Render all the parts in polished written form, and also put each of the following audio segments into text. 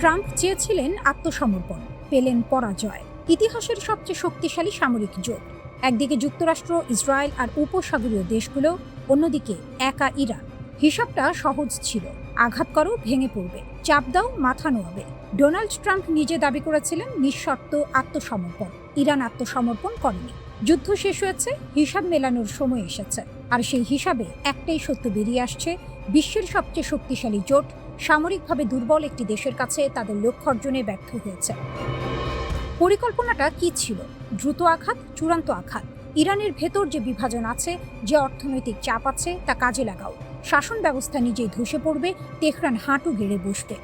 Trump চেয়েছিলেন আত্মসমর্পণ, পেলেন পরাজয়। ইতিহাসের সবচেয়ে শক্তিশালী সামরিক জোট, একদিকে যুক্তরাষ্ট্র, ইসরায়েল আর উপসাগরীয় দেশগুলো, অন্যদিকে একা ইরান। হিসাবটা সহজ ছিল, আঘাত করো ভেঙে পড়বে, চাপ দাও মাথা নোয়াবে। ডোনাল্ড ট্রাম্প নিজে দাবি করেছিলেন নিঃশর্ত আত্মসমর্পণ। ইরান আত্মসমর্পণ করেনি। যুদ্ধ শেষ হয়েছে, হিসাব মেলানোর সময় এসেছে। আর সেই হিসাবে একটাই সত্য বেরিয়ে আসছে, বিশ্বের সবচেয়ে শক্তিশালী জোট সামরিকভাবে দুর্বল একটি দেশের কাছে তাদের লক্ষ্য অর্জনে ব্যর্থ হয়েছে। পরিকল্পনাটা কি ছিল? দ্রুত আঘাত, চূড়ান্ত আঘাত। ইরানের ভেতর যে বিভাজন আছে, যে অর্থনৈতিক চাপ আছে, তা কাজে লাগাও। শাসন ব্যবস্থা নিজেই ধসে পড়বে, তেহরান হাঁটু গেড়ে বসবে।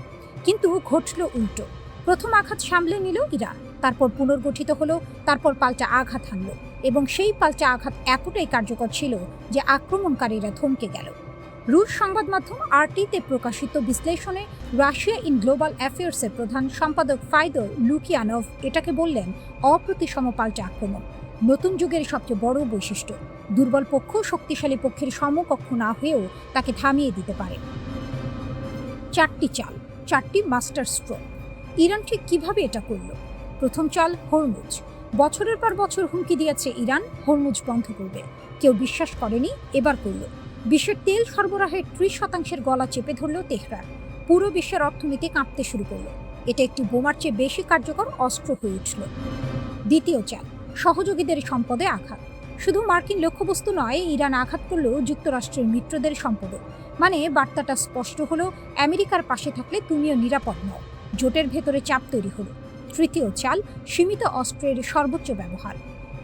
কিন্তু ঘটল উল্টো। প্রথম আঘাত সামলে নিল ইরান, তারপর পুনর্গঠিত হলো, তারপর পাল্টা আঘাত হানল, এবং সেই পাল্টা আঘাত এতটাই কার্যকর ছিল যে আক্রমণকারীরা থমকে গেল। রুশ সংবাদ মাধ্যম আরটিতে প্রকাশিত বিশ্লেষণে রাশিয়া ইন গ্লোবাল অ্যাফেয়ার্সের প্রধান সম্পাদক ফাইদর লুকিয়ানভ এটাকে বললেন অপ্রতিসম পাল্টা আক্রমণ। নতুন যুগের সবচেয়ে বড় বৈশিষ্ট্য, দুর্বল পক্ষ শক্তিশালী পক্ষের সমকক্ষ না হয়েও তাকে থামিয়ে দিতে পারে। চারটি চাল, চারটি মাস্টার স্ট্রোক। ইরান ঠিক কিভাবে এটা করল? প্রথম চাল, হরমুজ। বছরের পর বছর হুমকি দিয়েছে ইরান হরমুজ বন্ধ করবে। কেউ বিশ্বাস করেনি, এবার করল। বিশ্বের তেল সরবরাহের 30% গলা চেপে ধরল তেহরান। পুরো বিশ্বের অর্থনীতি কাঁপতে শুরু করল। এটা একটি বোমার চেয়ে বেশি কার্যকর অস্ত্র হয়ে উঠল। দ্বিতীয় চাল, সহযোগীদের সম্পদে আঘাত। শুধু মার্কিন লক্ষ্যবস্তু নয়, ইরান আঘাত করল যুক্তরাষ্ট্রের মিত্রদের সম্পদে। মানে বার্তাটা স্পষ্ট হলো, আমেরিকার পাশে থাকলে তুমিও নিরাপদ নও। জোটের ভেতরে চাপ তৈরি হলো। তৃতীয় চাল, সীমিত অস্ত্রের সর্বোচ্চ ব্যবহার।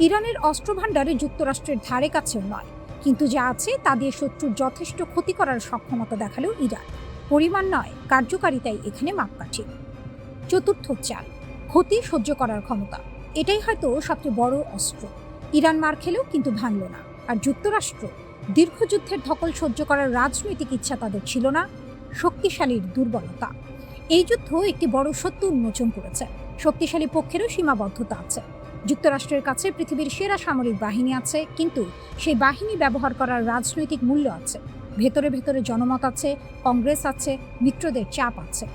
ইরানের অস্ত্রভাণ্ডারে যুক্তরাষ্ট্রের ধারে কাছেও নয়, কিন্তু যা আছে তা দিয়ে শত্রুর যথেষ্ট ক্ষতি করার সক্ষমতা দেখালো ইরান। পরিমাণ নয়, কার্যকারিতাই এখানে মাপকাঠি। চতুর্থ চাল, ক্ষতি সহ্য করার ক্ষমতা। এটাই হয়তো সবচেয়ে বড় অস্ত্র। ইরান মার খেলেও কিন্তু ভাঙল না। আর যুক্তরাষ্ট্র, দীর্ঘযুদ্ধের ধকল সহ্য করার রাজনৈতিক ইচ্ছা তাদের ছিল না, শক্তিশালীর দুর্বলতা। এই যুদ্ধ একটি বড় সত্য উন্মোচন করেছে, শক্তিশালী পক্ষেরও সীমাবদ্ধতা আছে। যুক্তরাষ্ট্রের কাছে পৃথিবীর সেরা সামরিক বাহিনী আছে, কিন্তু সেই বাহিনী ব্যবহার করার রাজনৈতিক মূল্য আছে। ভেতরে ভেতরে জনমত আছে, কংগ্রেস আছে, মিত্রদের চাপ আছে।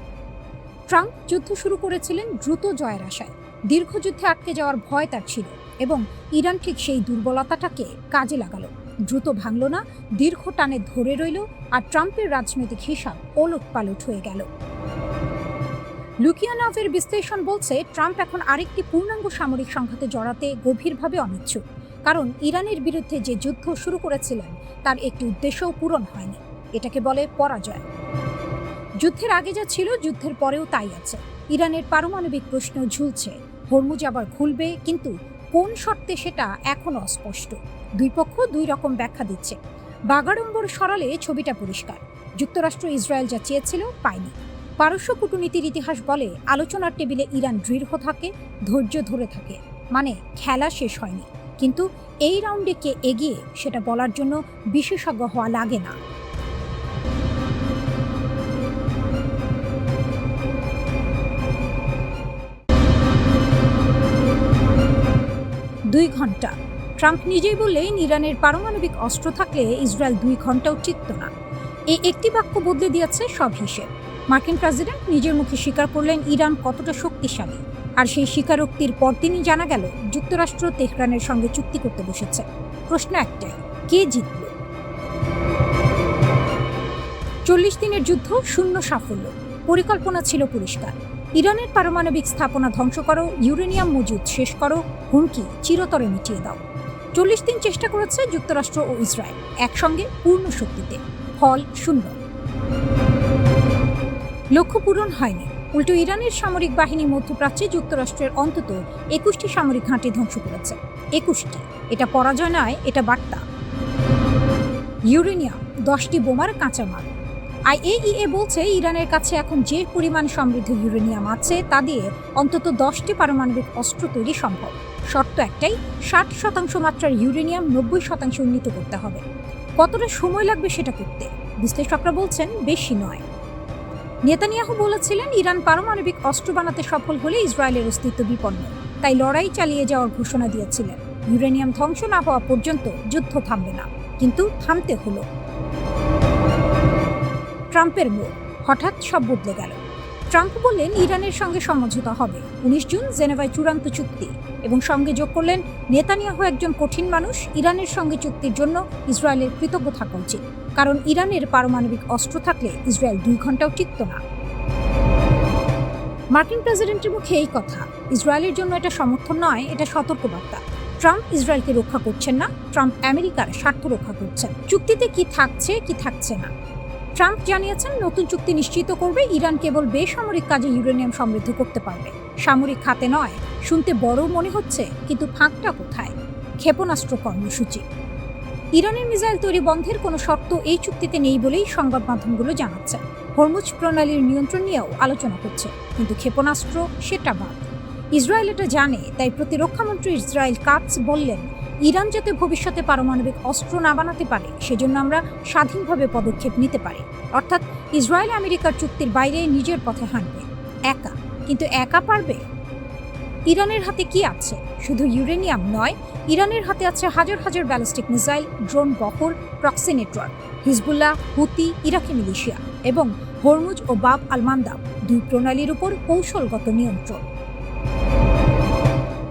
ট্রাম্প যুদ্ধ শুরু করেছিলেন দ্রুত জয়ের আশায়। দীর্ঘযুদ্ধে আটকে যাওয়ার ভয় তার ছিল, এবং ইরান ঠিক সেই দুর্বলতাটাকে কাজে লাগালো। দ্রুত ভাঙল না, দীর্ঘ টানে ধরে রইল, আর ট্রাম্পের রাজনৈতিক হিসাব ওলটপালট হয়ে গেল। লুকিয়ানভের বিশ্লেষণ বলছে, ট্রাম্প এখন আরেকটি পূর্ণাঙ্গ সামরিক সংঘাতে জড়াতে গভীরভাবে অনিচ্ছুক। কারণ ইরানের বিরুদ্ধে যে যুদ্ধ শুরু করেছিলেন তার একটি উদ্দেশ্যও পূরণ হয়নি। এটাকে বলে পরাজয়। যুদ্ধের আগে যা ছিল, যুদ্ধের পরেও তাই আছে। ইরানের পারমাণবিক প্রশ্ন ঝুলছে, হরমুজ আবার খুলবে, কিন্তু কোন শর্তে সেটা এখনো অস্পষ্ট। দুই পক্ষ দুই রকম ব্যাখ্যা দিচ্ছে। বাগাড়ম্বর সরালে ছবিটা পরিষ্কার। যুক্তরাষ্ট্র ইসরায়েল যা চেয়েছিল পায়নি। পারস্য কূটনীতির ইতিহাস বলে, আলোচনার টেবিলে ইরান দৃঢ় থাকে, ধৈর্য ধরে থাকে, মানে খেলা শেষ হয়নি। কিন্তু এই রাউন্ডে কে এগিয়ে সেটা বলার জন্য বিশেষজ্ঞ হওয়া লাগে না। দুই ঘন্টা। ট্রাম্প নিজেই বললেন, ইরানের পারমাণবিক অস্ত্র থাকলে ইসরায়েল 2 ঘন্টাও টিকত না। এই একটি বাক্য বদলে দিয়েছে সব হিসেব। মার্কিন প্রেসিডেন্ট নিজের মুখে স্বীকার করলেন ইরান কতটা শক্তিশালী। আর সেই স্বীকারোক্তির পরদিনই জানা গেল যুক্তরাষ্ট্র তেহরানের সঙ্গে চুক্তি করতে বসেছে। প্রশ্ন একটাই, কে জিতল? 40 দিনের যুদ্ধ, শূন্য সাফল্য। পরিকল্পনা ছিল পরিষ্কার, ইরানের পারমাণবিক স্থাপনা ধ্বংস করো, ইউরেনিয়াম মজুদ শেষ করো, হুমকি চিরতরে মিটিয়ে দাও। 40 দিন চেষ্টা করেছে যুক্তরাষ্ট্র ও ইসরায়েল একসঙ্গে পূর্ণ শক্তিতে, ফল শূন্য। লক্ষ্য পূরণ হয়নি। উল্টো ইরানের সামরিক বাহিনী মধ্যপ্রাচ্যে যুক্তরাষ্ট্রের অন্তত 21টি সামরিক ঘাঁটি ধ্বংস করেছে। 21টি। এটা পরাজয় নয়, এটা বার্তা। ইউরেনিয়াম, 10টি বোমার কাঁচামাল। IAEA বলছে, ইরানের কাছে এখন যে পরিমাণ সমৃদ্ধ ইউরেনিয়াম আছে তা দিয়ে অন্তত 10টি পারমাণবিক অস্ত্র তৈরি সম্ভব। শর্ত একটাই, 60% মাত্রার ইউরেনিয়াম 90% উন্নীত করতে হবে। কতটা সময় লাগবে সেটা করতে? বিশ্লেষকরা বলছেন বেশি নয়। নেতানিয়াহু বলেছিলেন, ইরান পারমাণবিক অস্ত্র বানাতে সফল হলে ইসরায়েলের অস্তিত্ব বিপন্ন, তাই লড়াই চালিয়ে যাওয়ার ঘোষণা দিয়েছিলেন। ইউরেনিয়াম ধ্বংস না হওয়া পর্যন্ত যুদ্ধ থামবে না, কিন্তু থামতে হলো। ট্রাম্পের মুখ, হঠাৎ সব বদলে গেল। ট্রাম্প বললেন ইরানের সঙ্গে সমঝোতা হবে। 19 জুন জেনেভায় চূড়ান্ত চুক্তি, এবং সঙ্গে যোগ করলেন নেতানিয়াহু একজন কঠিন মানুষ, ইরানের সঙ্গে চুক্তির জন্য ইসরায়েলের কৃতজ্ঞ থাকা উচিত, কারণ ইরানের পারমাণবিক অস্ত্র থাকলে ইসরায়েল 2 ঘন্টাও টিকত না। মার্কিন প্রেসিডেন্টের মুখে এই কথা। ইসরায়েলের জন্য এটা সমর্থন নয়, এটা সতর্কবার্তা। ট্রাম্প ইসরায়েলকে রক্ষা করছেন না, ট্রাম্প আমেরিকার স্বার্থ রক্ষা করছেন। চুক্তিতে কি থাকছে কি থাকছে না, ট্রাম্প জানিয়েছেন নতুন চুক্তি নিশ্চিত করবে ইরান কেবল বেসামরিক কাজে ইউরেনিয়াম সমৃদ্ধ করতে পারবে, সামরিক খাতে নয়। শুনতে বড় মনে হচ্ছে, কিন্তু ফাঁকটা কোথায়? ক্ষেপণাস্ত্র কর্মসূচি। ইরানের মিসাইল তৈরি বন্ধের কোনো শর্ত এই চুক্তিতে নেই বলেই সংবাদ মাধ্যমগুলো জানাচ্ছে। হরমুজ প্রণালীর নিয়ন্ত্রণ নিয়েও আলোচনা হচ্ছে, কিন্তু ক্ষেপণাস্ত্র সেটা বাদ। ইসরায়েল এটা জানে, তাই প্রতিরক্ষামন্ত্রী ইসরায়েল কাটস বললেন, ইরান যাতে ভবিষ্যতে পারমাণবিক অস্ত্র না বানাতে পারে সেজন্য আমরা স্বাধীনভাবে পদক্ষেপ নিতে পারি। অর্থাৎ ইসরায়েল আমেরিকার চুক্তির বাইরে নিজের পথে হাঁটবে, একা। কিন্তু একা পারবে? ইরানের হাতে কি আছে? শুধু ইউরেনিয়াম নয়, ইরানের হাতে আছে হাজার হাজার ব্যালিস্টিক মিসাইল, ড্রোন বহর, প্রক্সি নেটওয়ার্ক, হিজবুল্লাহ, হুতি, ইরাকি মিলিশিয়া এবং হরমুজ ও বাব আল মান্দাব 2 প্রণালীর উপর কৌশলগত নিয়ন্ত্রণ।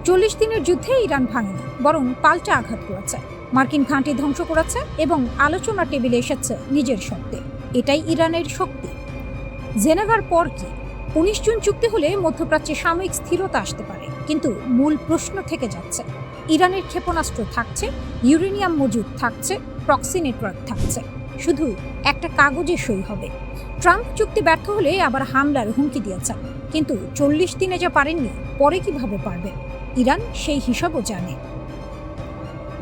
40 দিনের যুদ্ধে ইরান ভাঙেনি, বরং পাল্টা আঘাত করেছে, মার্কিন ঘাঁটি ধ্বংস করেছে এবং আলোচনা টেবিলে এসেছে নিজের শক্তি। এটাই ইরানের শক্তি। জেনেভার পর কি? 19 জুন চুক্তি হলে মধ্যপ্রাচ্যে সাময়িক স্থিরতা আসতে পারে, কিন্তু মূল প্রশ্ন থেকে যাচ্ছে। ইরানের ক্ষেপণাস্ত্র থাকছে, ইউরেনিয়াম মজুদ থাকছে, প্রক্সি নেটওয়ার্ক থাকছে, শুধু একটা কাগজে সই হবে। ট্রাম্প চুক্তি ব্যর্থ হলে আবার হামলার হুমকি দিয়েছেন, কিন্তু 40 দিনে যা পারেননি, পরে কিভাবে পারবেন? ইরান সেই হিসাবও জানে।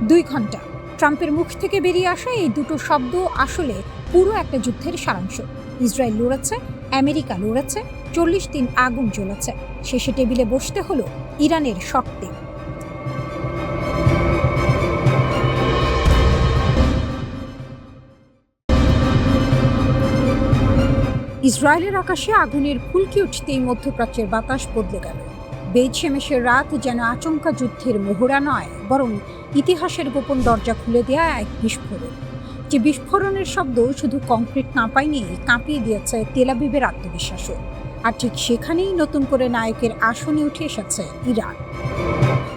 2 ঘন্টা। ট্রাম্পের মুখ থেকে বেরিয়ে আসা এই দুটো শব্দ আসলে পুরো একটা যুদ্ধের সারাংশ। ইসরায়েল লড়েছে, আমেরিকা লড়েছে, 40 দিন আগুন জ্বলেছে, শেষে টেবিলে বসতে হলো ইরানের শর্তে। ইসরায়েলের আকাশে আগুনের ফুলকি উঠতেই মধ্যপ্রাচ্যের বাতাস বদলে গেল। বেইত-শেমেশের রাত যেন আচমকা যুদ্ধের মোহরা নয়, বরং ইতিহাসের গোপন দরজা খুলে দেয়া এক বিস্ফোরণ। যে বিস্ফোরণের শব্দ শুধু কংক্রিট কাঁপায়নি, কাঁপিয়ে দিয়েছে তেল আবিবের আত্মবিশ্বাসও। আর ঠিক সেখানেই নতুন করে নায়কের আসনে উঠে এসেছে ইরান।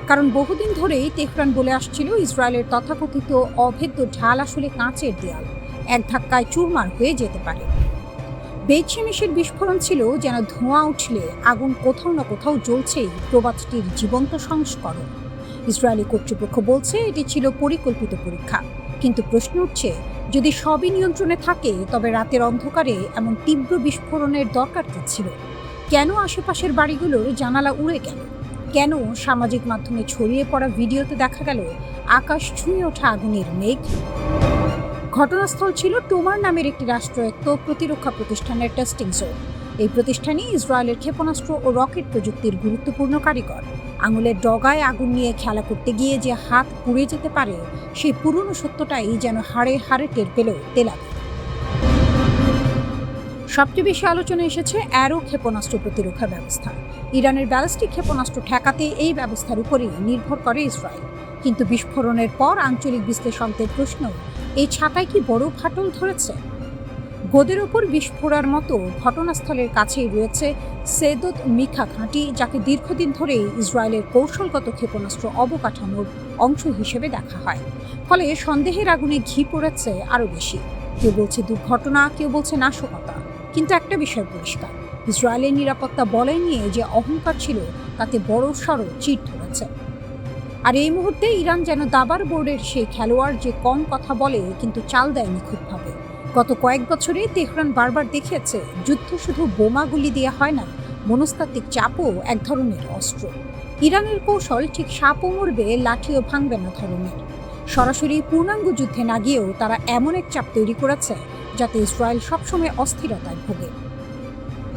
কারণ বহুদিন ধরেই তেহরান বলে আসছিল ইসরায়েলের তথাকথিত অভেদ্য ঢাল আসলে কাঁচের দেয়াল, এক ধাক্কায় চুরমার হয়ে যেতে পারে। বেইত-শেমেশের বিস্ফোরণ ছিল যেন ধোঁয়া উঠলে আগুন কোথাও না কোথাও জ্বলছেই, প্রবাদটির জীবন্ত সংস্করণ। ইসরায়েলি কর্তৃপক্ষ বলছে এটি ছিল পরিকল্পিত পরীক্ষা, কিন্তু প্রশ্ন উঠছে, যদি সবই নিয়ন্ত্রণে থাকে তবে রাতের অন্ধকারে এমন তীব্র বিস্ফোরণের দরকার কি ছিল? কেন আশেপাশের বাড়িগুলোর জানালা উড়ে গেল? কেন সামাজিক মাধ্যমে ছড়িয়ে পড়া ভিডিওতে দেখা গেল আকাশ ছুঁয়ে ওঠা আগুনের মেঘ? ঘটনাস্থল ছিল টোমার নামের একটি রাষ্ট্রায়ত্ত প্রতিরক্ষা প্রতিষ্ঠানের টেস্টিং জোন। এই প্রতিষ্ঠানই ইসরায়েলের ক্ষেপণাস্ত্র ও রকেট প্রযুক্তির গুরুত্বপূর্ণ কারিগর। আঙুলের ডগায় আগুন নিয়ে খেলা করতে গিয়ে যে হাত পুড়ে যেতে পারে, সেই পুরনো সত্যটাই যেন হাড়ে হাড়ে টের পেল তেল আবিব। সবচেয়ে বেশি আলোচনা এসেছে অ্যারো ক্ষেপণাস্ত্র প্রতিরক্ষা ব্যবস্থা। ইরানের ব্যালিস্টিক ক্ষেপণাস্ত্র ঠেকাতে এই ব্যবস্থার উপরেই নির্ভর করে ইসরায়েল। কিন্তু বিস্ফোরণের পর আঞ্চলিক বিশ্লেষকদের প্রশ্ন, এই ছাতায় কি বড় ফাটল ধরেছে? গোদের ওপর বিস্ফোরার মতো ঘটনাস্থলের কাছেই রয়েছে সেদত মিখা ঘাঁটি, যাকে দীর্ঘদিন ধরেই ইসরায়েলের কৌশলগত ক্ষেপণাস্ত্র অবকাঠামোর অংশ হিসেবে দেখা হয়। ফলে সন্দেহের আগুনে ঘি পড়েছে আরও বেশি। কেউ বলছে দুর্ঘটনা, কেউ বলছে নাশকতা, কিন্তু একটা বিষয় পরিষ্কার, ইসরায়েলের নিরাপত্তা বলয় নিয়ে যে অহংকার ছিল তাতে বড়সড় চিট ধরেছে। আর এই মুহূর্তে ইরান যেন দাবার বোর্ডের সেই খেলোয়াড়, যে কম কথা বলে কিন্তু চাল দেয় নিখুঁতভাবে। গত কয়েক বছরে তেহরান বারবার দেখিয়েছে যুদ্ধ শুধু বোমাগুলি দিয়ে হয় না, মনস্তাত্ত্বিক চাপও এক ধরনের অস্ত্র। ইরানের কৌশল ঠিক সাপও মরবে, লাঠিও ভাঙবে না ধরনের। সরাসরি পূর্ণাঙ্গ যুদ্ধে না গিয়েও তারা এমন এক চাপ তৈরি করেছে যাতে ইসরায়েল সবসময় অস্থিরতায় ভোগে।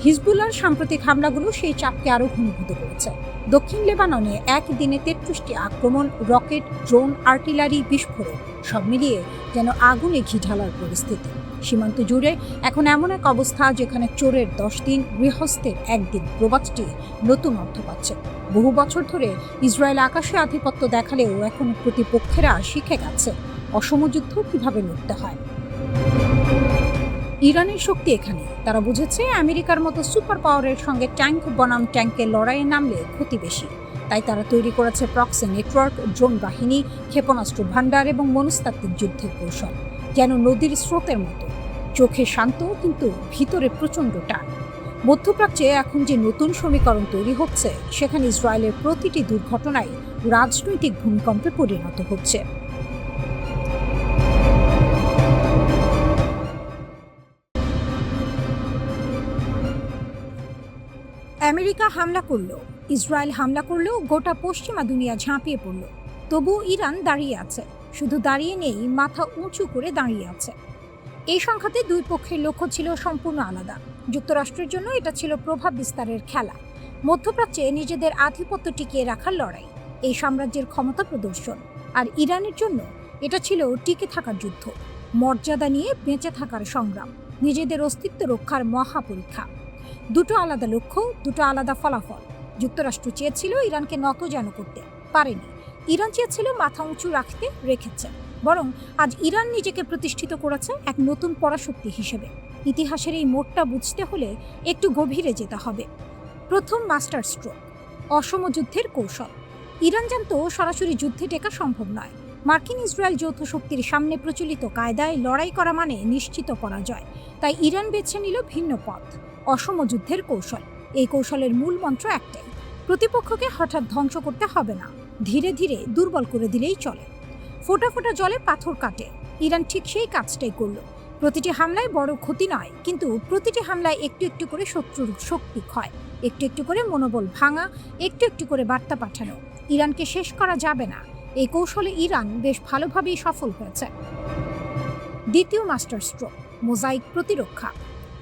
হিজবুল্লাহর সাম্প্রতিক হামলাগুলো সেই চাপকে আরও ঘনীভূত করেছে। দক্ষিণ লেবাননে একদিনে 33টি আক্রমণ, রকেট, ড্রোন, আর্টিলারি, বিস্ফোরণ, সব মিলিয়ে যেন আগুনে ঘি ঢালার পরিস্থিতি। সীমান্ত জুড়ে এখন এমন এক অবস্থা যেখানে চোরের 10 দিন, গৃহস্থের 1 দিন, প্রবাদটি নতুন অর্থ পাচ্ছে। বহু বছর ধরে ইসরায়েল আকাশে আধিপত্য দেখালেও এখন প্রতিপক্ষেরা শিখে গেছে অসম যুদ্ধ কিভাবে লড়তে হয়। ইরানের শক্তি এখানে। তারা বুঝেছে আমেরিকার মতো সুপার পাওয়ারের সঙ্গে ট্যাঙ্ক বনাম ট্যাঙ্কের লড়াইয়ে নামলে ক্ষতি বেশি। তাই তারা তৈরি করেছে প্রক্সি নেটওয়ার্ক, ড্রোন বাহিনী, ক্ষেপণাস্ত্র ভান্ডার এবং মনস্তাত্ত্বিক যুদ্ধের কৌশল, যেন নদীর স্রোতের মতো। চোখে শান্ত কিন্তু ভিতরে প্রচণ্ড টান। মধ্যপ্রাচ্যে এখন যে নতুন সমীকরণ তৈরি হচ্ছে, সেখানে ইসরায়েলের প্রতিটি দুর্ঘটনায় রাজনৈতিক ভূমিকম্পে পরিণত হচ্ছে। আমেরিকা হামলা করলো, ইসরায়েল হামলা করলো, গোটা পশ্চিমা দুনিয়া ঝাঁপিয়ে পড়ল। তবুও ইরান দাঁড়িয়ে আছে। শুধু দাঁড়িয়ে নেই, মাথা উঁচু করে দাঁড়িয়ে আছে। এই সংঘাতে দুই পক্ষের লক্ষ্য ছিল সম্পূর্ণ আলাদা। যুক্তরাষ্ট্রের জন্য এটা ছিল প্রভাব বিস্তারের খেলা, মধ্যপ্রাচ্যে নিজেদের আধিপত্য টিকিয়ে রাখার লড়াই, এই সাম্রাজ্যের ক্ষমতা প্রদর্শন। আর ইরানের জন্য এটা ছিল টিকে থাকার যুদ্ধ, মর্যাদা নিয়ে বেঁচে থাকার সংগ্রাম, নিজেদের অস্তিত্ব রক্ষার মহাপরীক্ষা। দুটো আলাদা লক্ষ্য, দুটো আলাদা ফলাফল। যুক্তরাষ্ট্র চেয়েছিল ইরানকে নতজানু করতে, পারেনি। ইরান চেয়েছিল মাথা উঁচু রেখেছে। বরং আজ ইরান নিজেকে প্রতিষ্ঠিত করেছে এক নতুন পরাশক্তি হিসেবে। ইতিহাসের এই মোড়টা বুঝতে হলে একটু গভীরে যেতে হবে। প্রথম মাস্টার স্ট্রোক, অসম যুদ্ধের কৌশল। ইরান জানতো সরাসরি যুদ্ধে টেকা সম্ভব নয়। মার্কিন ইসরায়েল যৌথ শক্তির সামনে প্রচলিত কায়দায় লড়াই করা মানে নিশ্চিত পরাজয়। তাই ইরান বেছে নিল ভিন্ন পথ, অসম যুদ্ধের কৌশল। এই কৌশলের মূল মন্ত্র একটাই, প্রতিপক্ষকে হঠাৎ ধ্বংস করতে হবে না, ধীরে ধীরে দুর্বল করে দিলেই চলে। ফোঁটা ফোঁটা জলে পাথর কাটে। ইরান ঠিক সেই কাজটাই করল। প্রতিটি হামলায় বড় ক্ষতি নয়, কিন্তু প্রতিটি হামলায় একটু একটু করে শত্রুর শক্তি ক্ষয়, একটু একটু করে মনোবল ভাঙা, একটু একটু করে বার্তা পাঠানো, ইরানকে শেষ করা যাবে না। এই কৌশলে ইরান বেশ ভালোভাবেই সফল হয়েছে। দ্বিতীয় মাস্টার স্ট্রোক, মোজাইক প্রতিরক্ষা।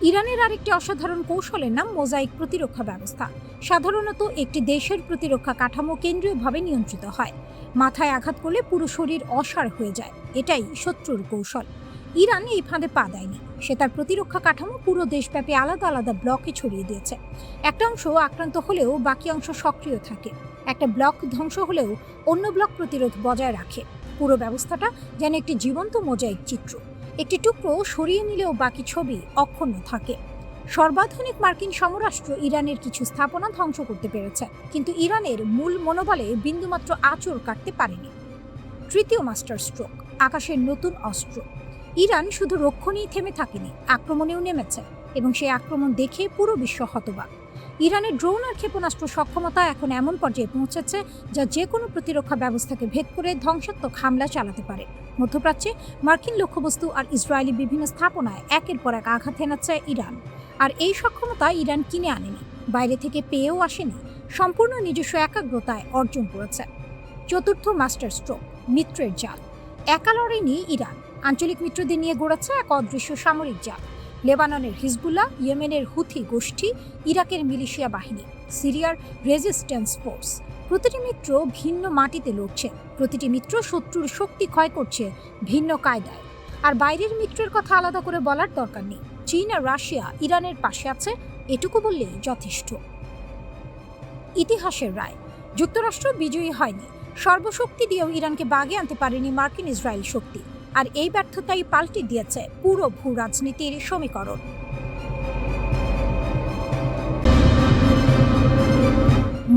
ইরানের আরেকটি অসাধারণ কৌশলের নাম মোজাইক প্রতিরক্ষা ব্যবস্থা। সাধারণত একটি দেশের প্রতিরক্ষা কাঠামো কেন্দ্রীয়ভাবে নিয়ন্ত্রিত হয়। মাথায় আঘাত করলে পুরো শরীর অসাড় হয়ে যায়, এটাই শত্রুর কৌশল। ইরান এই ফাঁদে পা দেয়নি। সে তার প্রতিরক্ষা কাঠামো পুরো দেশব্যাপী আলাদা আলাদা ব্লকে ছড়িয়ে দিয়েছে। একটা অংশ আক্রান্ত হলেও বাকি অংশ সক্রিয় থাকে। একটা ব্লক ধ্বংস হলেও অন্য ব্লক প্রতিরোধ বজায় রাখে। পুরো ব্যবস্থাটা যেন একটি জীবন্ত মোজাইক চিত্র। একটি টুকরো সরিয়ে নিলেও বাকি ছবি অক্ষুণ্ণ থাকে। সর্বাধুনিক মার্কিন সমরাষ্ট্র ইরানের কিছু স্থাপনা ধ্বংস করতে পেরেছে, কিন্তু ইরানের মূল মনোবলে বিন্দুমাত্র আঁচড় কাটতে পারেনি। তৃতীয় মাস্টার স্ট্রোক, আকাশের নতুন অস্ত্র। ইরান শুধু রক্ষণেই থেমে থাকেনি, আক্রমণেও নেমেছে, এবং সেই আক্রমণ দেখে পুরো বিশ্ব হতবাক। ইরানের ড্রোন আর ক্ষেপণাস্ত্র সক্ষমতা এখন এমন পর্যায়ে পৌঁছেছে যা যে কোনো প্রতিরক্ষা ব্যবস্থাকে ভেদ করে ধ্বংসাত্মক হামলা চালাতে পারে। মধ্যপ্রাচ্যে মার্কিন লক্ষ্যবস্তু আর ইসরায়েলি বিভিন্ন স্থাপনায় একের পর এক আঘাত হেনাচ্ছে ইরান। আর এই সক্ষমতা ইরান কিনে আনেনি, বাইরে থেকে পেয়েও আসেনি, সম্পূর্ণ নিজস্ব একাগ্রতায় অর্জন করেছে। চতুর্থ মাস্টার স্ট্রোক, মিত্রের জাল। একা লড়াইনি ইরান, আঞ্চলিক মিত্রদের নিয়ে গড়েছে এক অদৃশ্য সামরিক জাল। লেবাননের হিজবুল্লাহ, ইয়েমেনের হুথি গোষ্ঠী, ইরাকের মিলিশিয়া বাহিনী, সিরিয়ার রেজিস্ট্যান্স ফোর্স। প্রতিটি মিত্র ভিন্ন মাটিতে লড়ছে, প্রতিটি মিত্র শত্রুর শক্তি ক্ষয় করছে ভিন্ন কায়দায়। আর বাইরের মিত্রের কথা আলাদা করে বলার দরকার নেই। চীন আর রাশিয়া ইরানের পাশে আছে, এটুকু বললেই যথেষ্ট। ইতিহাসের রায়, যুক্তরাষ্ট্র বিজয়ী হয়নি। সর্বশক্তি দিয়েও ইরানকে বাগে আনতে পারেনি মার্কিন ইসরায়েল শক্তি। আর এই ব্যর্থতাই পাল্টে দিয়েছে পুরো ভূ রাজনীতির সমীকরণ।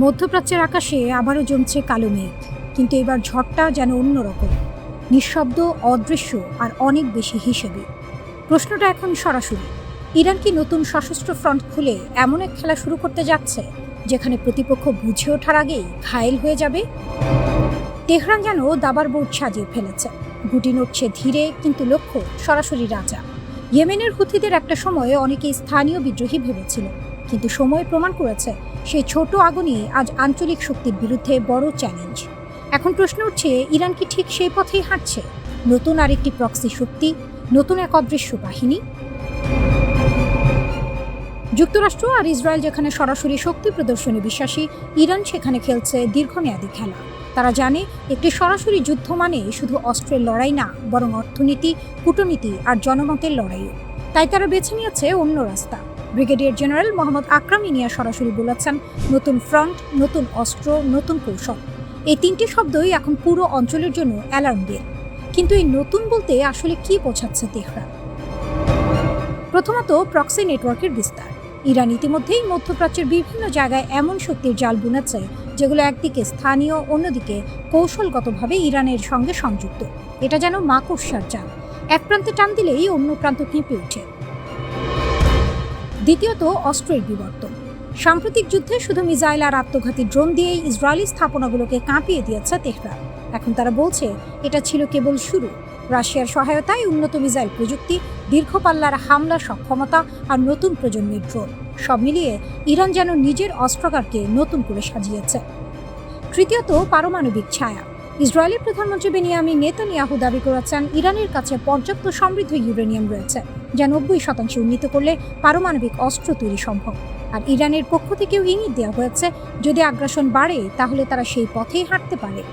মধ্যপ্রাচ্যের আকাশে আবারও জমছে কালো মেঘ, কিন্তু এবার ঝড়টা যেন অন্যরকম, নিঃশব্দ, অদৃশ্য আর অনেক বেশি হিসেবে। প্রশ্নটা এখন সরাসরি, ইরান কি নতুন সশস্ত্র ফ্রন্ট খুলে এমন এক খেলা শুরু করতে যাচ্ছে যেখানে প্রতিপক্ষ বুঝে ওঠার আগেই ঘায়েল হয়ে যাবে? তেহরান যেন দাবার বোর্ড সাজিয়ে ফেলেছে। গুটি নড়ছে ধীরে, কিন্তু লক্ষ্য সরাসরি রাজা। ইয়েমেনের হুথিদের একটা সময়ে অনেকেই স্থানীয় বিদ্রোহী ভেবেছিল, কিন্তু সময় প্রমাণ করেছে সেই ছোট আগুনই আজ আঞ্চলিক শক্তির বিরুদ্ধে বড় চ্যালেঞ্জ। এখন প্রশ্ন উঠছে, ইরান কি ঠিক সেই পথেই হাঁটছে? নতুন আরেকটি প্রক্সি শক্তি, নতুন এক অদৃশ্য বাহিনী? যুক্তরাষ্ট্র আর ইসরায়েল যেখানে সরাসরি শক্তি প্রদর্শনে বিশ্বাসী, ইরান সেখানে খেলছে দীর্ঘমেয়াদী খেলা। তারা জানে একটি সরাসরি যুদ্ধ মানে শুধু অস্ত্রের লড়াই না, বরং অর্থনীতি, কূটনীতি আর জনমতের লড়াইও। তাই তারা বেছে নিয়েছে অন্য রাস্তা। ব্রিগেডিয়ার জেনারেল মোহাম্মদ আকরাম ইনিয়া সরাসরি বলেছেন, নতুন ফ্রন্ট, নতুন অস্ত্র, নতুন কৌশল। এই তিনটি শব্দই এখন পুরো অঞ্চলের জন্য অ্যালার্ম বেল। কিন্তু এই নতুন বলতে আসলে কি বোঝাচ্ছে তেহরান? প্রথমত, প্রক্সি নেটওয়ার্কের বিস্তার। ইরান ইতিমধ্যেই মধ্যপ্রাচ্যের বিভিন্ন জায়গায় এমন শক্তির জাল বুনেছে যেগুলো একদিকে স্থানীয়, অন্যদিকে কৌশলগতভাবে ইরানের সঙ্গে সংযুক্ত। এটা যেন মাকড়সার জাল, এক প্রান্তে টান দিলেই অন্য প্রান্ত কেঁপে ওঠে। দ্বিতীয়ত, অস্ত্রের বিবর্তন। সাম্প্রতিক যুদ্ধে শুধু মিসাইল আর আত্মঘাতী ড্রোন দিয়েই ইসরায়েলি স্থাপনাগুলোকে কাঁপিয়ে দিয়েছে তেহরান। এখন তারা বলছে এটা ছিল কেবল শুরু। রাশিয়ার সহায়তায় উন্নত মিসাইল প্রযুক্তি, দীর্ঘপাল্লার হামলা সক্ষমতা আর নতুন প্রজন্মের ড্রোন, সব মিলিয়ে ইরান যেন নিজের অস্ত্রাগারকে নতুন করে সাজিয়েছে। তৃতীয়ত, পারমাণবিক ছায়া। ইসরায়েলের প্রধানমন্ত্রী বেনিয়ামিন নেতানিয়াহু দাবি করেছেন ইরানের কাছে পর্যাপ্ত সমৃদ্ধ ইউরেনিয়াম রয়েছে, যা 90% উন্নীত করলে পারমাণবিক অস্ত্র তৈরি সম্ভব। আর ইরানের পক্ষ থেকেও ইঙ্গিত দেওয়া হয়েছে যদি আগ্রাসন বাড়ে তাহলে তারা সেই পথেই হাঁটতে পারে।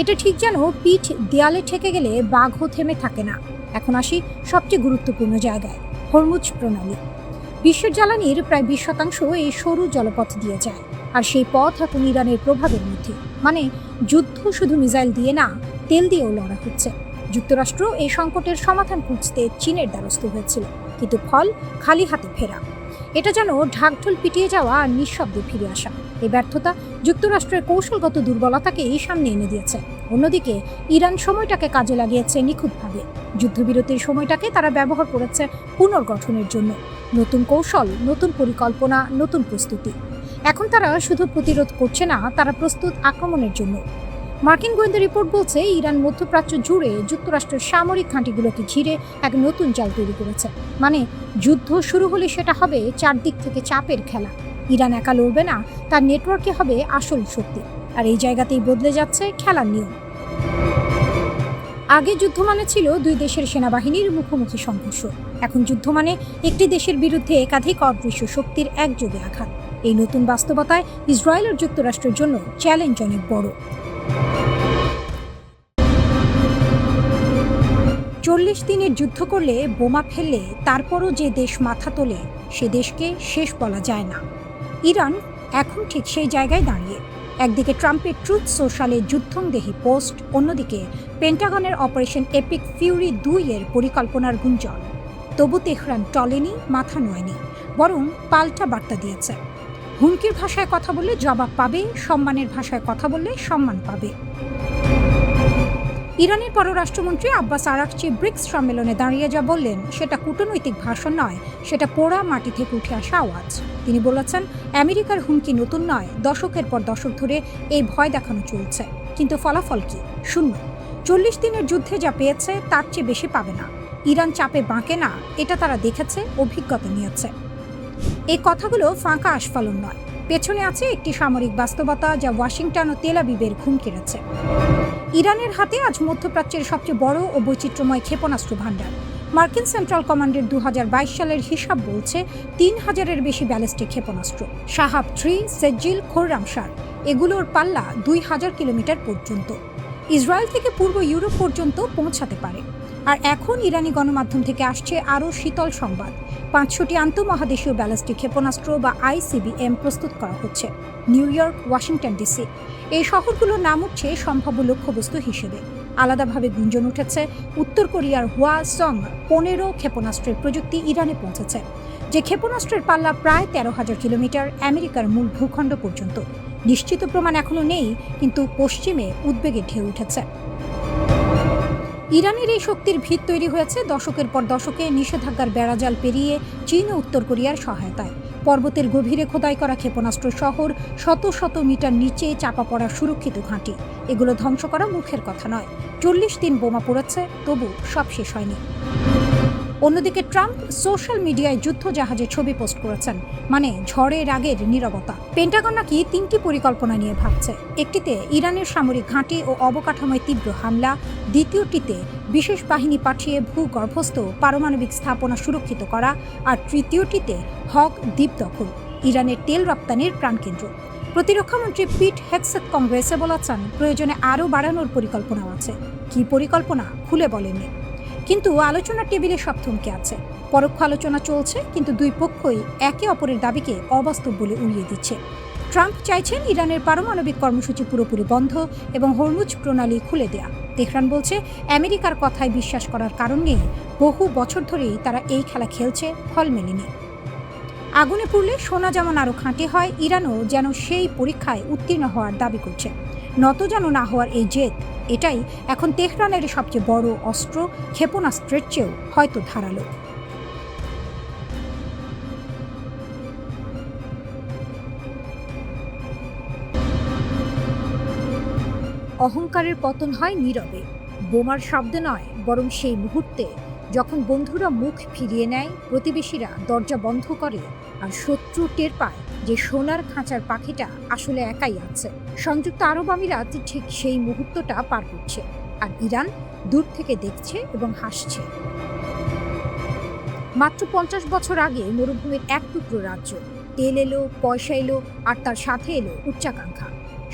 এটা ঠিক যেন পিঠ দেয়ালে ঠেকে গেলে বাঘও থেমে থাকে না। এখন আসি সবচেয়ে গুরুত্বপূর্ণ জায়গায়, হরমুজ প্রণালী। বিশ্বের জ্বালানির প্রায় 20% এই সরু জলপথ দিয়ে যায়, আর সেই পথ এখন ইরানের প্রভাবের মধ্যে। মানে যুদ্ধ শুধু মিসাইল দিয়ে না, তেল দিয়েও লড়া হচ্ছে। যুক্তরাষ্ট্র এই সংকটের সমাধান খুঁজতে চীনের দ্বারস্থ হয়েছিল, কিন্তু ফল খালি হাতে ফেরা। এটা যেন ঢাকঢোল পিটিয়ে যাওয়া আর নিঃশব্দে ফিরে আসা। এই ব্যর্থতা যুক্তরাষ্ট্রের কৌশলগত দুর্বলতাকে এই সামনে এনে দিয়েছে। অন্যদিকে ইরান সময়টাকে কাজে লাগিয়েছে নিখুঁতভাবে। যুদ্ধবিরতির সময়টাকে তারা ব্যবহার করেছে পুনর্গঠনের জন্য। নতুন কৌশল, নতুন পরিকল্পনা, নতুন প্রস্তুতি। এখন তারা শুধু প্রতিরোধ করছে না, তারা প্রস্তুত আক্রমণের জন্য। মার্কিন গোয়েন্দা রিপোর্ট বলছে ইরান মধ্যপ্রাচ্য জুড়ে যুক্তরাষ্ট্রের সামরিক ঘাঁটিগুলোকে ঘিরে এক নতুন জাল তৈরি করেছে। মানে যুদ্ধ শুরু হলে সেটা হবে চারদিক থেকে চাপের খেলা। ইরান একা লড়বে না, তার নেটওয়ার্কে হবে আসল শক্তি। আর এই জায়গাতেই বদলে যাচ্ছে খেলার নিয়ম। আগে যুদ্ধ মানে ছিল দুই দেশের সেনাবাহিনীর মুখোমুখি সংঘর্ষ। এখন যুদ্ধ মানে একটি দেশের বিরুদ্ধে একাধিক অদৃশ্য শক্তির একযোগে আঘাত। এই নতুন বাস্তবতায় ইসরায়েল আর যুক্তরাষ্ট্রের জন্য চ্যালেঞ্জ অনেক বড়। 40 দিনের যুদ্ধ করলে, বোমা ফেললে, তারপরও যে দেশ মাথা তোলে সে দেশকে শেষ বলা যায় না। ইরান এখন ঠিক সেই জায়গায় দাঁড়িয়ে। একদিকে ট্রাম্পের ট্রুথ সোশ্যালে যুদ্ধংদেহী পোস্ট, অন্যদিকে পেন্টাগনের অপারেশন এপিক ফিউরি 2 এর পরিকল্পনার গুঞ্জন। তবু তেহরান টলেনি, মাথা নোয়নি, বরং পাল্টা বার্তা দিয়েছে। হুমকির ভাষায় কথা বললে জবাব পাবে, সম্মানের ভাষায় কথা বললে সম্মান পাবে। ইরানের পররাষ্ট্রমন্ত্রী আব্বাস আরাকচি ব্রিক্স সম্মেলনে দাঁড়িয়ে যা বললেন সেটা কূটনৈতিক ভাষণ নয়, সেটা পোড়া মাটি থেকে উঠে আসা আওয়াজ। তিনি বলেছেন আমেরিকার হুমকি নতুন নয়, দশকের পর দশক ধরে এই ভয় দেখানো চলছে, কিন্তু ফলাফল কি? শূন্য। 40 দিনের যুদ্ধে যা পেয়েছে তার চেয়ে বেশি পাবে না। ইরান চাপে বাঁকে না, এটা তারা দেখেছে, অভিজ্ঞতা নিয়েছে। এই কথাগুলো ফাঁকা আস্ফালন নয়, পেছনে আছে একটি সামরিক বাস্তবতা যা ওয়াশিংটন ও তেল আবিবের ঘুম কেড়েছে। ইরানের হাতে আজ মধ্যপ্রাচ্যের সবচেয়ে বড় ও বৈচিত্র্যময় ক্ষেপণাস্ত্র ভাণ্ডার। মার্কিন সেন্ট্রাল কমান্ডের 2022 সালের হিসাব বলছে 3000-এর বেশি ব্যালিস্টিক ক্ষেপণাস্ত্র। শাহাব 3, সেজ্জিল, খোররামশার, এগুলোর পাল্লা 2000 কিলোমিটার পর্যন্ত। ইসরায়েল থেকে পূর্ব ইউরোপ পর্যন্ত পৌঁছাতে পারে। আর এখন ইরানি গণমাধ্যম থেকে আসছে আরও শীতল সংবাদ। 500টি আন্তঃমহাদেশীয় ব্যালিস্টিক ক্ষেপণাস্ত্র বা ICBM প্রস্তুত করা হচ্ছে। নিউ ইয়র্ক, ওয়াশিংটন ডিসি, এই শহরগুলোর নাম উঠছে সম্ভাব্য লক্ষ্যবস্তু হিসেবে। আলাদাভাবে গুঞ্জন উঠেছে উত্তর কোরিয়ার হোয়াসং 15 ক্ষেপণাস্ত্রের প্রযুক্তি ইরানে পৌঁছেছে, যে ক্ষেপণাস্ত্রের পাল্লা প্রায় 13,000 কিলোমিটার, আমেরিকার মূল ভূখণ্ড পর্যন্ত। নিশ্চিত প্রমাণ এখনো নেই, কিন্তু পশ্চিমে উদ্বেগে ঢেউ উঠেছে। ইরানের এই শক্তির ভিত তৈরি হয়েছে দশকের পর দশকে নিষেধাজ্ঞার বেড়াজাল পেরিয়ে চীন ও উত্তর কোরিয়ার সহায়তায়। পর্বতের গভীরে খোদাই করা ক্ষেপণাস্ত্র শহর, শত শত মিটার নিচে চাপা পড়া সুরক্ষিত ঘাঁটি, এগুলো ধ্বংস করা মুখের কথা নয়। 40 দিন বোমা পড়েছে, তবু সব শেষ হয়নি। অন্যদিকে ট্রাম্প সোশ্যাল মিডিয়ায় যুদ্ধ জাহাজের ছবি পোস্ট করেছেন, মানে ঝড়ের আগের নীরবতা। পেন্টাগন নাকি 3টি পরিকল্পনা নিয়ে ভাবছে। একটিতে ইরানের সামরিক ঘাঁটি ও অবকাঠামোয় তীব্র হামলা, দ্বিতীয়টিতে বিশেষ বাহিনী পাঠিয়ে ভূগর্ভস্থ পারমাণবিক স্থাপনা সুরক্ষিত করা, আর তৃতীয়টিতে হক দ্বীপ দখল, ইরানের তেল রপ্তানির প্রাণকেন্দ্র। প্রতিরক্ষামন্ত্রী পিট হেগসেথ কংগ্রেসে বলেছেন প্রয়োজনে আরও বাড়ানোর পরিকল্পনা আছে। কি পরিকল্পনা খুলে বলেননি, কিন্তু আলোচনার টেবিলে সব থমকে আছে। পরোক্ষ আলোচনা চলছে, কিন্তু দুই পক্ষই একে অপরের দাবিকে অবাস্তব বলে উড়িয়ে দিচ্ছে। ট্রাম্প চাইছেন ইরানের পারমাণবিক কর্মসূচি পুরোপুরি বন্ধ এবং হরমুজ প্রণালী খুলে দেয়া। তেহরান বলছে আমেরিকার কথায় বিশ্বাস করার কারণ নেই, বহু বছর ধরেই তারা এই খেলা খেলছে, ফল মেলেনি। আগুনে পুড়লে সোনা যেমন আরও খাঁটি হয়, ইরানও যেন সেই পরীক্ষায় উত্তীর্ণ হওয়ার দাবি করছে। নত যেন না হওয়ার এই জেদ, এটাই এখন তেহরানের সবচেয়ে বড় অস্ত্র, ক্ষেপণাস্ত্রের চেয়েও হয়তো ধারালো। অহংকারের পতন হয় নীরবে, বোমার শব্দে নয়, বরং সেই মুহূর্তে যখন বন্ধুরা মুখ ফিরিয়ে নেয়, প্রতিবেশীরা দরজা বন্ধ করে, আর শত্রু টের পায় যে সোনার খাঁচার পাখিটা আসলে একাই আছে। সংযুক্ত আরব আমিরাত ঠিক সেই মুহূর্তটা পার করছে, আর ইরান দূর থেকে দেখছে এবং হাসছে। মাত্র 50 বছর আগে মরুভূমির এক টুকরো রাজ্য, তেল এলো, পয়সা এলো, আর তার সাথে এলো উচ্চাকাঙ্ক্ষা।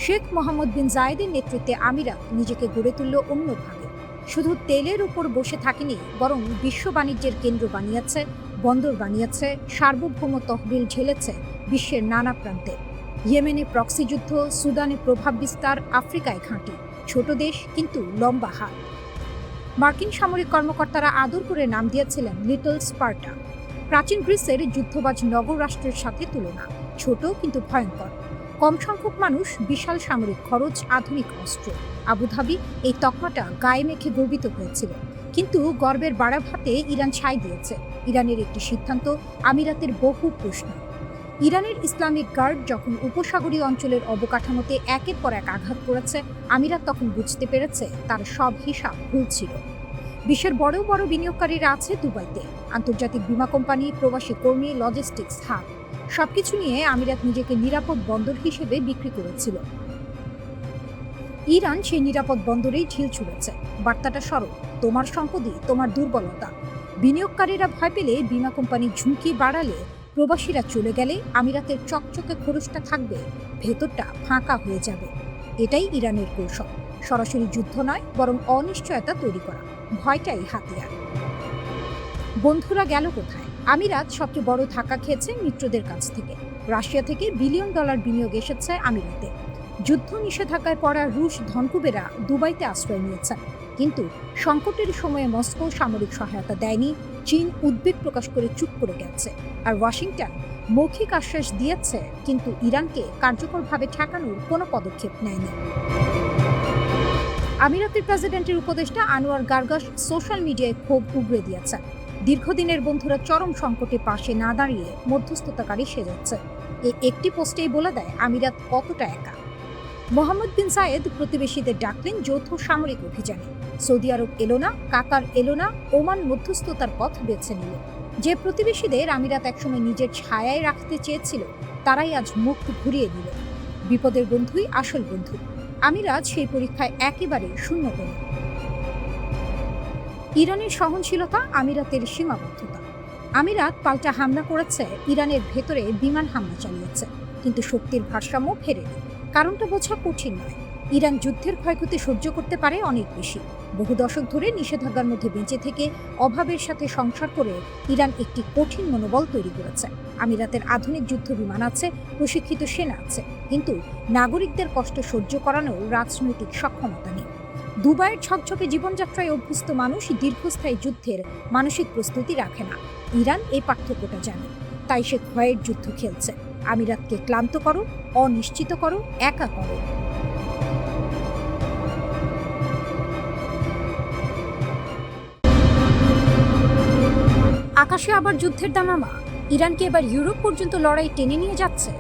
শেখ মোহাম্মদ বিন জায়েদের নেতৃত্বে আমিরাত নিজেকে গড়ে তুলল অন্যভাবে। শুধু তেলের উপর বসে থাকেনি, বরং বিশ্ব বাণিজ্যের কেন্দ্র বানিয়েছে, বন্দর বানিয়েছে, সার্বভৌম তহবিল ঝেলেছে বিশ্বের নানা প্রান্তে। ইয়েমেনে প্রক্সি যুদ্ধ, সুদানে প্রভাব বিস্তার, আফ্রিকায় ঘাঁটি। ছোট দেশ কিন্তু লম্বা হাত। মার্কিন সামরিক কর্মকর্তারা আদর করে নাম দিয়েছিলেন লিটল স্পার্টা। প্রাচীন গ্রিসের যুদ্ধবাজ নগর রাষ্ট্রের সাথে তুলনা, ছোট কিন্তু ভয়ঙ্কর। কম সংখ্যক মানুষ, বিশাল সামরিক খরচ, আধুনিক অস্ত্র। আবুধাবি এই তকমাটা গায়ে মেখে গর্বিত হয়েছিল, কিন্তু গর্বের বাড়াভাতে ইরান ছাই দিয়েছে। ইরানের একটি সিদ্ধান্ত, আমিরাতের বহু প্রশ্ন। ইরানের ইসলামিক গার্ড যখন উপসাগরীয় অঞ্চলের অবকাঠামোতে একের পর এক আঘাত করেছে, আমিরাত তখন বুঝতে পেরেছে তার সব হিসাব ভুল ছিল। বিশ্বের বড় বড় বিনিয়োগকারীরা আছে দুবাইতে, আন্তর্জাতিক বীমা কোম্পানি, প্রবাসী কর্মী, লজিস্টিক্স হাব, সবকিছু নিয়ে আমিরাত নিজেকে নিরাপদ বন্দর হিসেবে বিক্রি করেছিল। ইরান সেই নিরাপদ বন্দরেই ঢিল ছুঁড়েছে। বার্তাটা সরল, তোমার সম্পদই তোমার দুর্বলতা। বিনিয়োগকারীরা ভয় পেলে, বীমা কোম্পানি ঝুঁকি বাড়ালে, প্রবাসীরা চলে গেলে আমিরাতের চকচকে খরচটা থাকবে, ভেতরটা ফাঁকা হয়ে যাবে। এটাই ইরানের কৌশল, সরাসরি যুদ্ধ নয়, বরং অনিশ্চয়তা তৈরি করা। ভয়টাই হাতিয়ার। বন্ধুরা গেল কোথায়? আমিরাত সবচেয়ে বড় ধাক্কা খেয়েছে মিত্রদের কাছ থেকে। রাশিয়া থেকে বিলিয়ন ডলার বিনিয়োগ এসেছে আমিরাতে। যুদ্ধ নিষেধাজ্ঞায় পড়া রুশ ধনকুবেরা দুবাইতে আশ্রয় নিয়েছেন, কিন্তু সংকটের সময়ে মস্কো সামরিক সহায়তা দেয়নি। চীন উদ্বেগ প্রকাশ করে চুপ করে গেছে, আর ওয়াশিংটন মৌখিক আশ্বাস দিয়েছে, কিন্তু ইরানকে কার্যকরভাবে ঠেকানোর কোনো পদক্ষেপ নেয়নি। আমিরাতের প্রেসিডেন্টের উপদেষ্টা আনোয়ার গার্গাস সোশ্যাল মিডিয়ায় ক্ষোভ উগরে দিয়েছেন। দীর্ঘদিনের বন্ধুরা চরম সংকটে পাশে না দাঁড়িয়ে মধ্যস্থতাকারী সেজেছে। এই একটি পোস্টেই বলে দেয় আমিরাত কতটা একা। মোহাম্মদ বিন জায়েদ প্রতিবেশীদের ডাকলেন যৌথ সামরিক অভিযানে। সৌদি আরব এলো না, কাতার এলো না, ওমান মধ্যস্থতার পথ বেছে নিল। যে প্রতিবেশীদের আমিরাত একসময় নিজের ছায়ায় রাখতে চেয়েছিল, তারাই আজ মুখ ঘুরিয়ে দিল। বিপদের বন্ধুই আসল বন্ধু। আমিরাত সেই পরীক্ষায় একেবারে শূন্য পেল। ইরানের সহনশীলতা, আমিরাতের সীমাবদ্ধতা। আমিরাত পাল্টা হামলা করেছে, ইরানের ভেতরে বিমান হামলা চালিয়েছে, কিন্তু শক্তির ভারসাম্য ফেরেনি। কারণটা বোঝা কঠিন নয়। ইরান যুদ্ধের ক্ষয়ক্ষতি সহ্য করতে পারে অনেক বেশি। বহু দশক ধরে নিষেধাজ্ঞার মধ্যে বেঁচে থেকে, অভাবের সাথে সংসার করে ইরান একটি কঠিন মনোবল তৈরি করেছে। আমিরাতের আধুনিক যুদ্ধ বিমান আছে, প্রশিক্ষিত সেনা আছে, কিন্তু নাগরিকদের কষ্ট সহ্য করানোর রাজনৈতিক সক্ষমতা নেই। দুবাইয়ের ঝকঝকে জীবনযাত্রায় অভ্যস্ত মানুষ দীর্ঘস্থায়ী যুদ্ধের মানসিক প্রস্তুতি রাখে না। ইরান এই পার্থক্যটা জানে, তাই সে ভয়ের যুদ্ধ খেলছে। আমিরাতকে ক্লান্ত করো, অনিশ্চিত করো, একা করো। আকাশে আবার যুদ্ধের দামামা। ইরানকে এবার ইউরোপ পর্যন্ত লড়াই টেনে নিয়ে যাচ্ছে।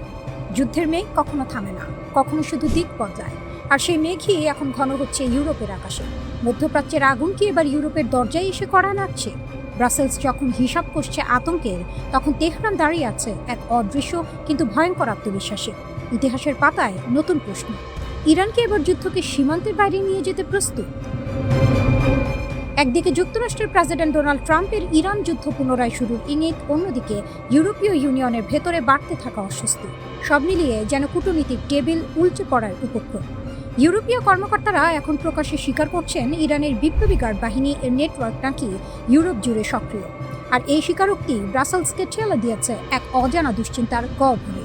যুদ্ধের মেঘ কখনো থামে না, কখনো শুধু দিক বদলায়, আর সেই মেঘই এখন ঘন হচ্ছে ইউরোপের আকাশে। মধ্যপ্রাচ্যের আগুন কি এবার ইউরোপের দরজায় এসে কড়া নাড়ছে? ব্রাসেলস যখন হিসাব করছে আতঙ্কের, তখন তেহরান দাঁড়িয়ে আছে এক অদৃশ্য কিন্তু ভয়ঙ্কর আত্মবিশ্বাসে। ইতিহাসের পাতায় নতুন প্রশ্ন, ইরান কি এবার যুদ্ধকে সীমান্তের বাইরে নিয়ে যেতে প্রস্তুত? একদিকে যুক্তরাষ্ট্রের প্রেসিডেন্ট ডোনাল্ড ট্রাম্পের ইরান যুদ্ধ পুনরায় শুরুর ইঙ্গিত, অন্যদিকে ইউরোপীয় ইউনিয়নের ভেতরে বাড়তে থাকা অস্বস্তি। সব মিলিয়ে যেন কূটনীতিক টেবিল উল্টে পড়ার উপক্রম। ইউরোপীয় কর্মকর্তারা এখন প্রকাশ্যে স্বীকার করছেন ইরানের বিপ্লবী গার্ড বাহিনী এর নেটওয়ার্ক নাকি ইউরোপ জুড়ে সক্রিয়। আর এই স্বীকারোক্তি ব্রাসেলসকে ঠেলে দিয়েছে এক অজানা দুশ্চিন্তার গহ্বরে।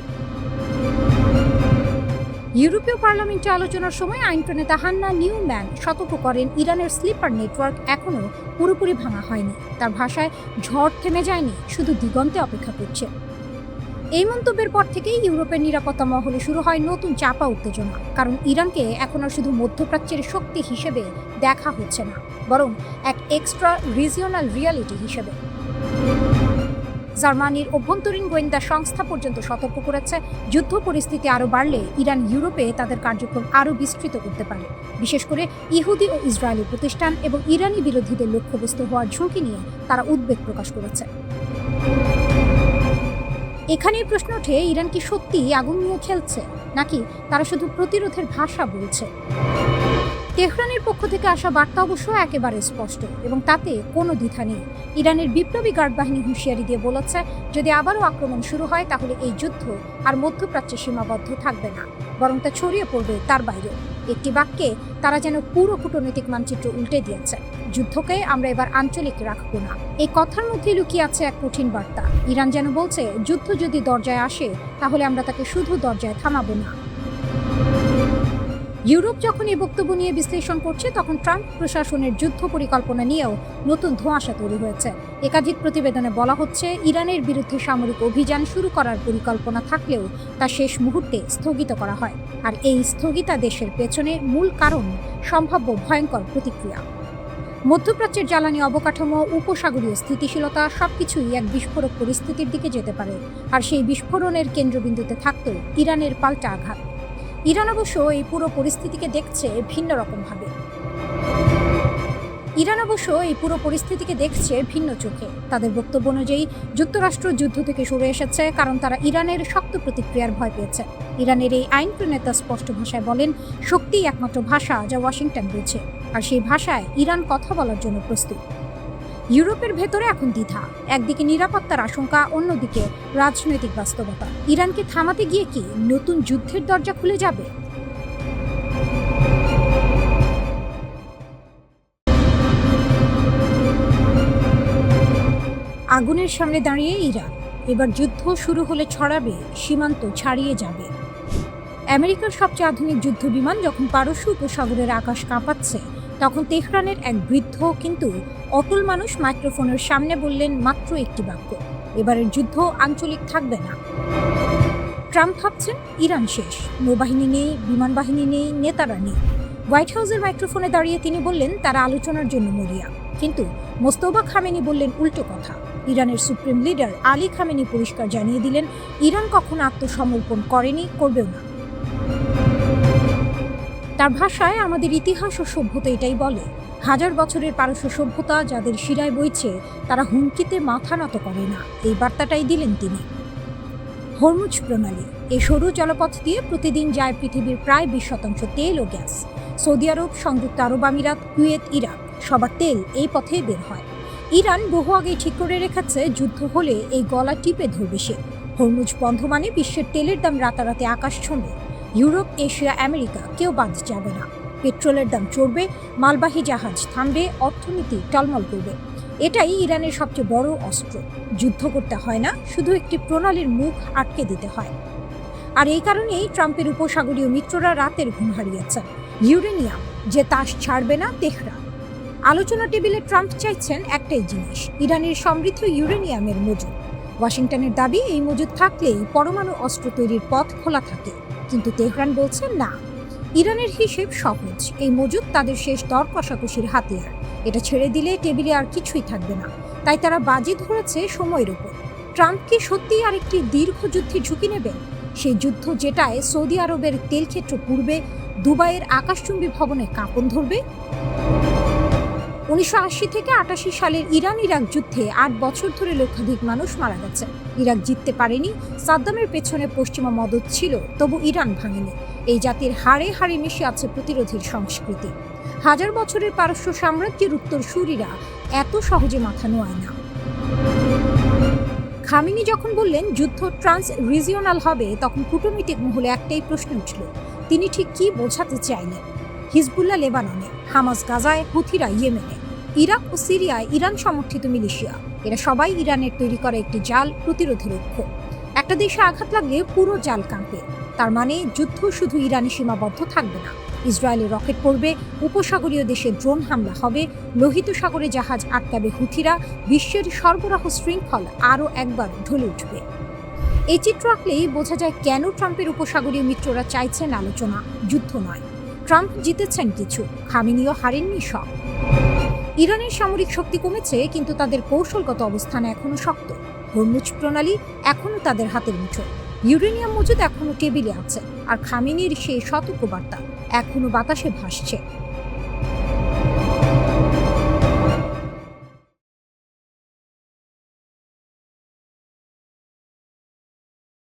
ইউরোপীয় পার্লামেন্টে আলোচনার সময় আইন প্রণেতা হান্না নিউম্যান সতর্ক করেন, ইরানের স্লিপার নেটওয়ার্ক এখনও পুরোপুরি ভাঙা হয়নি। তার ভাষায়, ঝড় থেমে যায়নি, শুধু দিগন্তে অপেক্ষা করছে। এই মন্তব্যের পর থেকেই ইউরোপের নিরাপত্তা মহলে শুরু হয় নতুন চাপা উত্তেজনা, কারণ ইরানকে এখন আর শুধু মধ্যপ্রাচ্যের শক্তি হিসেবে দেখা হচ্ছে না, বরং এক এক্সট্রা রিজিওনাল রিয়ালিটি হিসেবে। জার্মানির অভ্যন্তরীণ গোয়েন্দা সংস্থা পর্যন্ত সতর্ক করেছে, যুদ্ধ পরিস্থিতি আরও বাড়লে ইরান ইউরোপে তাদের কার্যক্রম আরও বিস্তৃত করতে পারে, বিশেষ করে ইহুদি ও ইসরায়েলি প্রতিষ্ঠান এবং ইরানি বিরোধীদের লক্ষ্যবস্তু হওয়ার ঝুঁকি নিয়ে তারা উদ্বেগ প্রকাশ করেছে। এখানেই প্রশ্ন ওঠে, ইরান কি সত্যিই আগুন নিয়ে খেলছে, নাকি তারা শুধু প্রতিরোধের ভাষা বলছে? তেহরানের পক্ষ থেকে আসা বার্তা অবশ্য একেবারে স্পষ্ট, এবং তাতে কোনো দ্বিধা নেই। ইরানের বিপ্লবী গার্ড বাহিনী হুঁশিয়ারি দিয়ে বলেছে, যদি আবারও আক্রমণ শুরু হয় তাহলে এই যুদ্ধ আর মধ্যপ্রাচ্যে সীমাবদ্ধ থাকবে না, বরং তা ছড়িয়ে পড়বে তার বাইরেও। একটি বাক্যে তারা যেন পুরো কূটনৈতিক মানচিত্র উল্টে দিয়েছে। যুদ্ধকে আমরা এবার আঞ্চলিক রাখবো না। এই কথার মধ্যে লুকিয়ে আছে এক কঠিন বার্তা। ইরান যেন বলছে, যুদ্ধ যদি দরজায় আসে তাহলে আমরা তাকে শুধু দরজায় থামাবো না। ইউরোপ যখন এই বক্তব্য নিয়ে বিশ্লেষণ করছে, তখন ট্রাম্প প্রশাসনের যুদ্ধ পরিকল্পনা নিয়েও নতুন ধোঁয়াশা তৈরি হয়েছে। একাধিক প্রতিবেদনে বলা হচ্ছে, ইরানের বিরুদ্ধে সামরিক অভিযান শুরু করার পরিকল্পনা থাকলেও তা শেষ মুহূর্তে স্থগিত করা হয়। আর এই স্থগিতাদেশের পেছনে মূল কারণ সম্ভাব্য ভয়ঙ্কর প্রতিক্রিয়া। মধ্যপ্রাচ্যের জ্বালানি অবকাঠামো, উপসাগরীয় স্থিতিশীলতা সবকিছুই এক বিস্ফোরক পরিস্থিতির দিকে যেতে পারে, আর সেই বিস্ফোরণের কেন্দ্রবিন্দুতে থাকত ইরানের পাল্টা আঘাত। ইরান অবশ্য এই পুরো পরিস্থিতিকে দেখছে ভিন্ন চোখে। তাদের বক্তব্য অনুযায়ী যুক্তরাষ্ট্র যুদ্ধ থেকে সরে এসেছে কারণ তারা ইরানের শক্ত প্রতিক্রিয়ার ভয় পেয়েছে। ইরানের এই আইন প্রণেতা স্পষ্ট ভাষায় বলেন, শক্তিই একমাত্র ভাষা যা ওয়াশিংটন বোঝে, আর সেই ভাষায় ইরান কথা বলার জন্য প্রস্তুত। ইউরোপের ভেতরে এখন দ্বিধা, একদিকে নিরাপত্তার আশঙ্কা, অন্যদিকে রাজনৈতিক বাস্তবতা। ইরানকে থামাতে গিয়ে কি নতুন যুদ্ধের দরজা খুলে যাবে? আগুনের সামনে দাঁড়িয়ে ইরান, এবার যুদ্ধ শুরু হলে ছড়াবে, সীমান্ত ছাড়িয়ে যাবে। আমেরিকার সবচেয়ে আধুনিক যুদ্ধ বিমান যখন পারস্য উপসাগরের আকাশ কাঁপাচ্ছে, তখন তেহরানের এক বৃদ্ধ কিন্তু অটল মানুষ মাইক্রোফোনের সামনে বললেন মাত্র একটি বাক্য, এবারের যুদ্ধ আঞ্চলিক থাকবে না। ট্রাম্প ভাবছেন ইরান শেষ, নৌবাহিনী নেই, বিমান বাহিনী নেই, নেতারা নেই। হোয়াইট হাউসের মাইক্রোফোনে দাঁড়িয়ে তিনি বললেন তারা আলোচনার জন্য মরিয়া, কিন্তু মোস্তফা খামেনি বললেন উল্টো কথা। ইরানের সুপ্রিম লিডার আলী খামেনি পরিষ্কার জানিয়ে দিলেন, ইরান কখনো আত্মসমর্পণ করেনি, করবেও না। তার ভাষায়, আমাদের ইতিহাস ও সভ্যতা এটাই বলে, হাজার বছরের পারস্য সভ্যতা যাদের শিরায় বইছে তারা হুমকিতে মাথা নত করে না। এই বার্তাটাই দিলেন তিনি। হরমুজ প্রণালী, এই সরু জলপথ দিয়ে প্রতিদিন যায় পৃথিবীর প্রায় 20% তেল ও গ্যাস। সৌদি আরব, সংযুক্ত আরব আমিরাত, কুয়েত, ইরাক, সবার তেল এই পথে বের হয়। ইরান বহু আগেই ঠিক করে রেখেছে, যুদ্ধ হলে এই গলা টিপে ধরবে সে। হরমুজ বন্ধ মানে বিশ্বের তেলের দাম রাতারাতি আকাশ ছুঁবে। ইউরোপ, এশিয়া, আমেরিকা কেউ বাদ যাবে না। পেট্রোলের দাম চড়বে, মালবাহী জাহাজ থামবে, অর্থনীতি টলমল করবে। এটাই ইরানের সবচেয়ে বড় অস্ত্র। যুদ্ধ করতে হয় না, শুধু একটি প্রণালীর মুখ আটকে দিতে হয়। আর এই কারণেই ট্রাম্পের উপসাগরীয় মিত্ররা রাতের ঘুম হারিয়েছেন। ইউরেনিয়াম যে তাস ছাড়বে না তেহরান। আলোচনা টেবিলে ট্রাম্প চাইছেন একটাই জিনিস, ইরানের সমৃদ্ধ ইউরেনিয়ামের মজুদ। ওয়াশিংটনের দাবি, এই মজুদ থাকলেই পরমাণু অস্ত্র তৈরির পথ খোলা থাকে। কিন্তু তেহরান বলছে না। ইরানের হিসেব সহজ, এই মজুদ তাদের শেষ দর কষাকষির হাতিয়ার। এটা ছেড়ে দিলে টেবিলে আর কিছুই থাকবে না। তাই তারা বাজি ধরেছে সময়ের উপর। ট্রাম্প কি সত্যিই আরেকটি দীর্ঘ যুদ্ধে ঝুঁকি নেবেন? সেই যুদ্ধ যেটায় সৌদি আরবের তেলক্ষেত্র পুড়বে, দুবাইয়ের আকাশচুম্বী ভবনে কাঁপন ধরবে। 1980 থেকে 88 সালের ইরাক যুদ্ধে 8 বছর ধরে লক্ষাধিক মানুষ মারা গেছে। ইরাক জিততে পারেনি, সাদ্দামের পেছনে পশ্চিমা মদদ ছিল, তবু ইরান ভাঙেনি। এই জাতির হাড়ে হাড়ে মিশে আছে প্রতিরোধের সংস্কৃতি। হাজার বছরের পারস্য সাম্রাজ্যের উত্তরসূরিরা এত সহজে মাথা নোয়ায় না। খামেনি যখন বললেন যুদ্ধ ট্রান্স রিজিওনাল হবে, তখন কূটনৈতিক মহলে একটাই প্রশ্ন উঠল, তিনি ঠিক কি বোঝাতে চাইলেন? হিজবুল্লাহ লেবাননে, হামাস গাজায়, হুথিরা ইয়েমেনে, ইরাক ও সিরিয়ায় ইরান সমর্থিত মিলিশিয়া, এরা সবাই ইরানের তৈরি করা একটি জাল প্রতিরোধের লক্ষ্য। একটা দেশে আঘাত লাগলে পুরো জাল কাঁপে। তার মানে যুদ্ধ শুধু ইরানে সীমাবদ্ধ থাকবে না। ইসরায়েলের রকেট পড়বে, উপসাগরীয় দেশে ড্রোন হামলা হবে, লোহিত সাগরে জাহাজ আটকাবে হুথিরা, বিশ্বের সরবরাহ শৃঙ্খল আরও একবার ঢলে উঠবে। এই চিত্র আঁকলেই বোঝা যায় কেন ট্রাম্পের উপসাগরীয় মিত্ররা চাইছেন আলোচনা, যুদ্ধ নয়। ট্রাম্প জিতেছেন কিছু, খামেনিও হারেননি সব। ইরানের সামরিক শক্তি কমেছে, কিন্তু তাদের কৌশলগত অবস্থান এখনো শক্ত। হরমুজ প্রণালী এখনো তাদের হাতের মুঠো, ইউরেনিয়াম মজুদ এখনো টেবিলে আছে, আর খামেনির সেই সতর্কবার্তা এখনো বাতাসে ভাসছে।